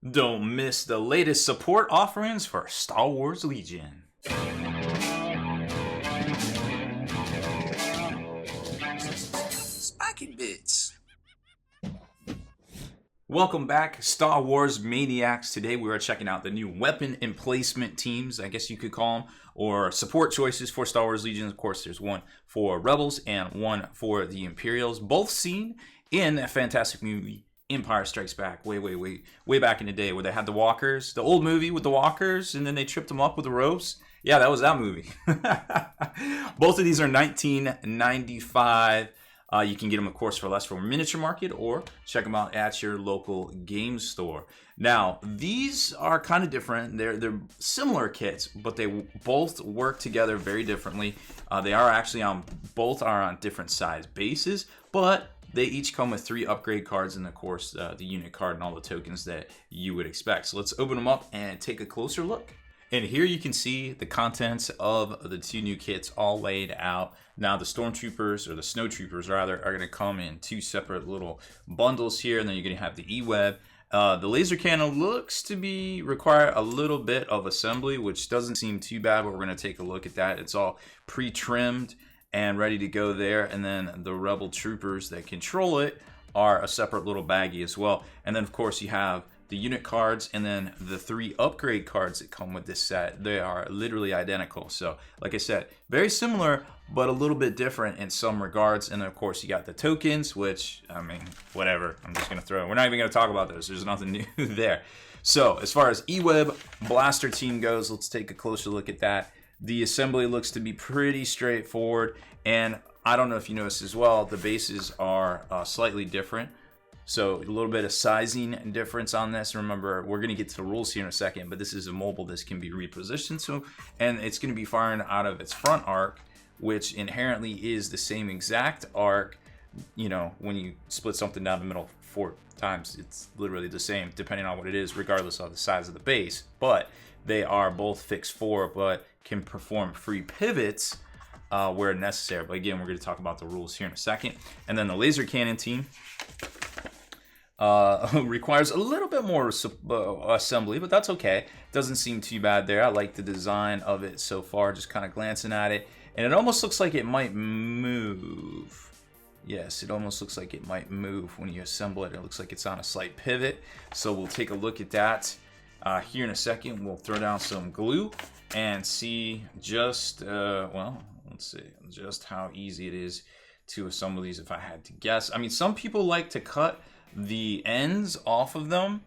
Don't miss the latest support offerings for Star Wars Legion. Spiking bits. Welcome back, Star Wars Maniacs. Today we are checking out the new weapon emplacement teams, I guess you could call them, or support choices for Star Wars Legion. Of course, there's one for Rebels and one for the Imperials, both seen in that fantastic movie Empire Strikes Back, way back in the day, where they had the walkers, the old movie with the walkers, and then they tripped them up with the ropes. Yeah, that was that movie. Both of these are 1995. You can get them, of course, for less from Miniature Market, or check them out at your local game store. Now, these are kind of different. They're similar kits, but they both work together very differently. They are actually both are on different size bases, but they each come with 3 upgrade cards and, of course, the unit card and all the tokens that you would expect. So let's open them up and take a closer look. And here you can see the contents of the 2 new kits all laid out. Now the Stormtroopers, or the Snowtroopers rather, are going to come in 2 separate little bundles here. And then you're going to have the E-Web. The laser cannon looks to require a little bit of assembly, which doesn't seem too bad, but we're going to take a look at that. It's all pre-trimmed and ready to go there. And then the Rebel Troopers that control it are a separate little baggie as well. And then, of course, you have the unit cards, and then the 3 upgrade cards that come with this set. They are literally identical. So, like I said, very similar, but a little bit different in some regards. And then, of course, you got the tokens, which, I mean, whatever. I'm just going to throw it. We're not even going to talk about those. There's nothing new there. So, as far as E-Web Blaster Team goes, let's take a closer look at that. The assembly looks to be pretty straightforward. And I don't know if you noticed as well, the bases are slightly different. So a little bit of sizing difference on this. Remember, we're going to get to the rules here in a second, but this is a mobile. This can be repositioned. So, and it's going to be firing out of its front arc, which inherently is the same exact arc. You know, when you split something down the middle 4 times, it's literally the same, depending on what it is, regardless of the size of the base. But they are both fixed 4, but can perform free pivots where necessary. But again, we're going to talk about the rules here in a second. And then the laser cannon team requires a little bit more assembly, but that's okay. Doesn't seem too bad there. I like the design of it so far, just kind of glancing at it. And it almost looks like it might move. Yes, it almost looks like it might move when you assemble it. It looks like it's on a slight pivot. So we'll take a look at that here in a second. We'll throw down some glue and see just, well, let's see, just how easy it is to assemble these if I had to guess. I mean, some people like to cut the ends off of them,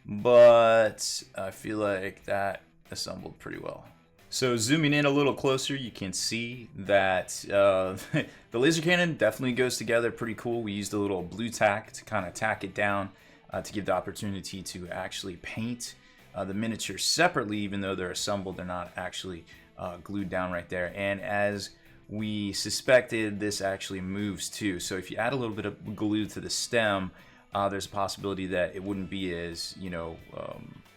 but I feel like that assembled pretty well. So zooming in a little closer, you can see that the laser cannon definitely goes together pretty cool. We used a little blue tack to kind of tack it down to give the opportunity to actually paint the miniatures separately. Even though they're assembled, they're not actually glued down right there. And as we suspected, this actually moves too. So if you add a little bit of glue to the stem, there's a possibility that it wouldn't be as,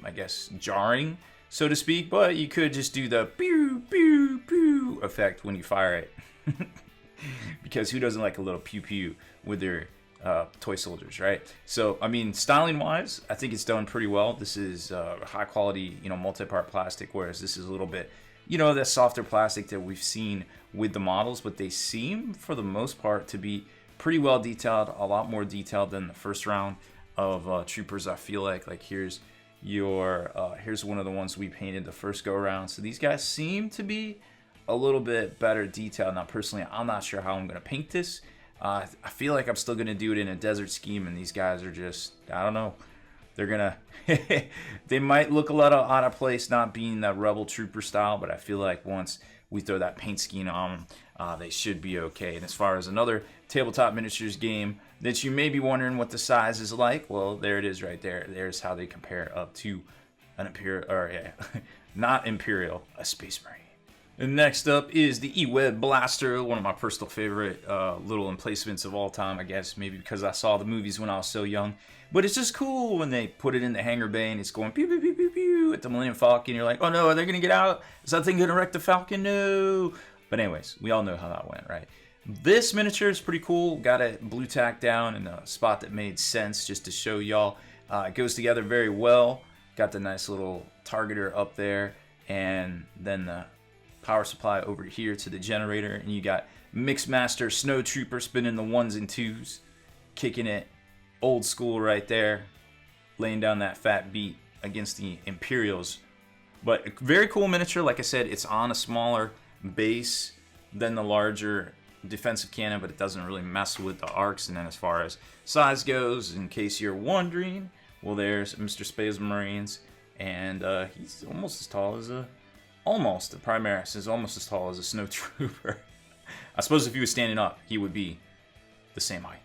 I guess, jarring, so to speak. But you could just do the pew, pew, pew effect when you fire it. Because who doesn't like a little pew, pew with their toy soldiers, right? So, I mean, styling-wise, I think it's done pretty well. This is high-quality, multi-part plastic, whereas this is a little bit, that softer plastic that we've seen with the models. But they seem, for the most part, to be pretty well detailed, a lot more detailed than the first round of troopers. I feel like here's here's one of the ones we painted the first go around. So these guys seem to be a little bit better detailed. Now personally, I'm not sure how I'm going to paint this. I feel like I'm still going to do it in a desert scheme, and these guys are just, I don't know, they're gonna they might look a lot out of place not being that Rebel Trooper style, but I feel like once we throw that paint scheme on them, they should be okay. And as far as another tabletop miniatures game that you may be wondering what the size is like, well, there it is right there. There's how they compare up to an Imperial, or not Imperial, a Space Marine. And next up is the E-Web Blaster, one of my personal favorite little emplacements of all time, I guess, maybe because I saw the movies when I was so young. But it's just cool when they put it in the hangar bay and it's going pew, pew, pew, pew, pew at the Millennium Falcon. You're like, oh no, are they going to get out? Is that thing going to wreck the Falcon? No. But anyways, we all know how that went, right? This miniature is pretty cool. Got it blue tacked down in a spot that made sense just to show y'all It goes together very well. Got the nice little targeter up there, and then the power supply over here to the generator, and you got Mixmaster Snow Trooper spinning the 1s and 2s, kicking it old school right there, laying down that fat beat against the Imperials. But a very cool miniature. Like I said, it's on a smaller base than the larger defensive cannon, but it doesn't really mess with the arcs. And then as far as size goes, in case you're wondering, well, there's Mr. Space Marines, and he's almost as tall as the Primaris is almost as tall as a Snow Trooper. I suppose if he was standing up, he would be the same height.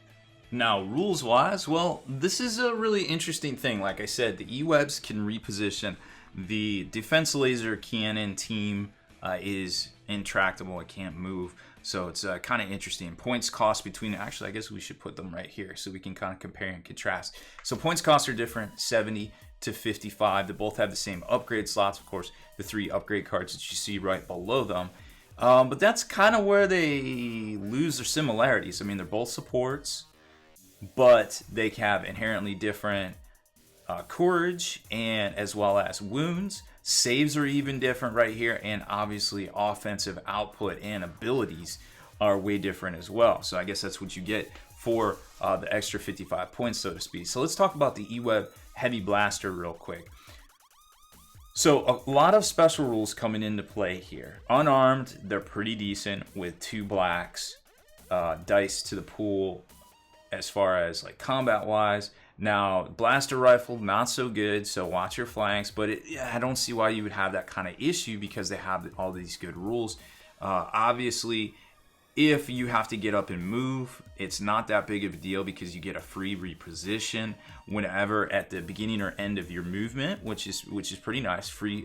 Now, rules-wise, well, this is a really interesting thing. Like I said, the E-Webs can reposition. The Defense Laser Cannon team is intractable. It can't move. So it's kind of interesting. Points cost between... Actually, I guess we should put them right here so we can kind of compare and contrast. So points cost are different, 70 to 55. They both have the same upgrade slots. Of course, the 3 upgrade cards that you see right below them. But that's kind of where they lose their similarities. I mean, they're both supports, but they have inherently different courage and as well as wounds. Saves are even different right here, and obviously offensive output and abilities are way different as well. So I guess that's what you get for the extra 55 points, so to speak. So let's talk about the E-Web Heavy Blaster real quick. So a lot of special rules coming into play here. Unarmed, they're pretty decent with 2 blacks, dice to the pool as far as like combat wise. Now blaster rifle, not so good, so watch your flanks, but I don't see why you would have that kind of issue because they have all these good rules. Obviously, if you have to get up and move, it's not that big of a deal because you get a free reposition whenever at the beginning or end of your movement, which is pretty nice. Free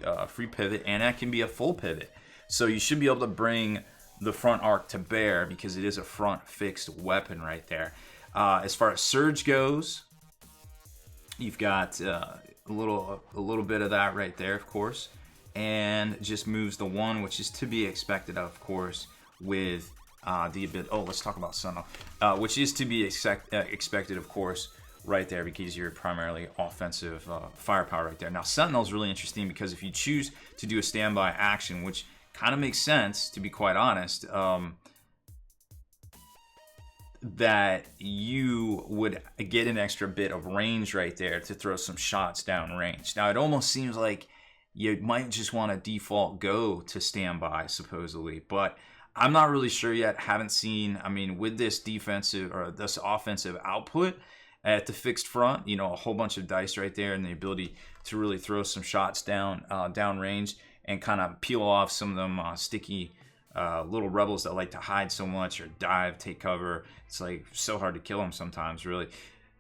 pivot, and that can be a full pivot. So you should be able to bring the front arc to bear because it is a front fixed weapon right there. As far as surge goes, you've got a little bit of that right there, of course, and just moves the 1, which is to be expected, of course, with the ability. Oh, let's talk about Sentinel, which is to be expected, of course, right there because you're primarily offensive firepower right there. Now, Sentinel is really interesting because if you choose to do a standby action, which kind of makes sense, to be quite honest, that you would get an extra bit of range right there to throw some shots down range. Now, it almost seems like you might just want to default go to standby, supposedly, but I'm not really sure yet. Haven't seen, I mean, with this defensive or this offensive output at the fixed front, you know, a whole bunch of dice right there and the ability to really throw some shots down range and kind of peel off some of them sticky little rebels that like to hide so much or dive, take cover. It's like so hard to kill them sometimes, really.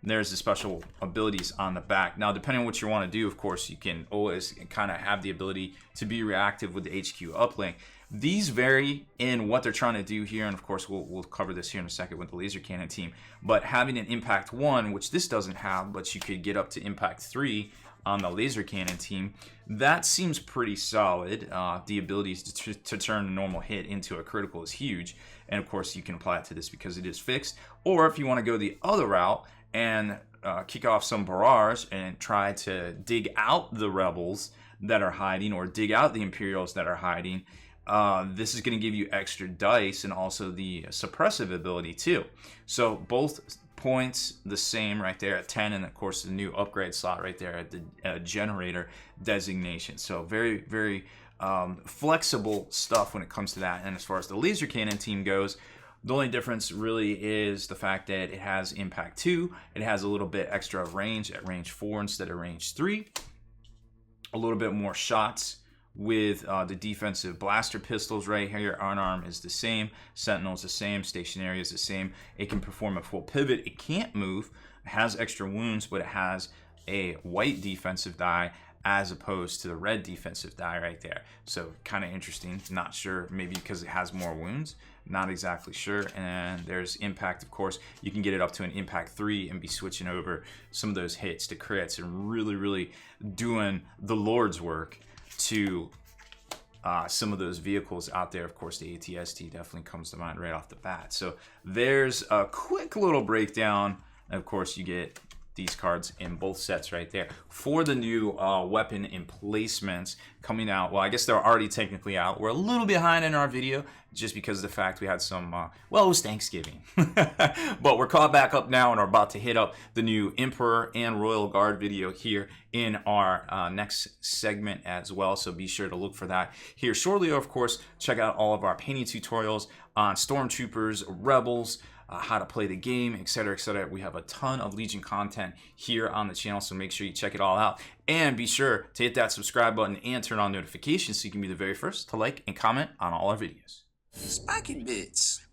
There's the special abilities on the back. Now, depending on what you want to do, of course, you can always kind of have the ability to be reactive with the HQ uplink. These vary in what they're trying to do here, and of course, we'll cover this here in a second with the laser cannon team. But having an impact 1, which this doesn't have, but you could get up to impact 3 on the laser cannon team, that seems pretty solid. The ability to turn a normal hit into a critical is huge, and of course, you can apply it to this because it is fixed. Or if you want to go the other route and kick off some barrage and try to dig out the rebels that are hiding or dig out the Imperials that are hiding, this is going to give you extra dice and also the suppressive ability too. So both points the same right there at 10, and of course the new upgrade slot right there at the generator designation. So very, very flexible stuff when it comes to that. And as far as the laser cannon team goes, the only difference really is the fact that it has impact 2. It has a little bit extra range at range 4 instead of range 3. A little bit more shots with the defensive blaster pistols right here. Unarmed is the same. Sentinel is the same. Stationary is the same. It can perform a full pivot. It can't move. It has extra wounds, but it has a white defensive die as opposed to the red defensive die right there. So kind of interesting. Not sure, maybe because it has more wounds. Not exactly sure. And there's impact, of course. You can get it up to an impact 3 and be switching over some of those hits to crits and really, really doing the Lord's work to some of those vehicles out there. Of course, the ATST definitely comes to mind right off the bat. So there's a quick little breakdown. And of course, you get these cards in both sets right there. For the new weapon emplacements coming out, well, I guess they're already technically out. We're a little behind in our video just because of the fact we had some, well, it was Thanksgiving. But we're caught back up now and are about to hit up the new Emperor and Royal Guard video here in our next segment as well. So be sure to look for that here shortly. Of course, check out all of our painting tutorials on Stormtroopers, Rebels, how to play the game, etc., etc. We have a ton of Legion content here on the channel, so make sure you check it all out. And be sure to hit that subscribe button and turn on notifications so you can be the very first to like and comment on all our videos. Spiking bits.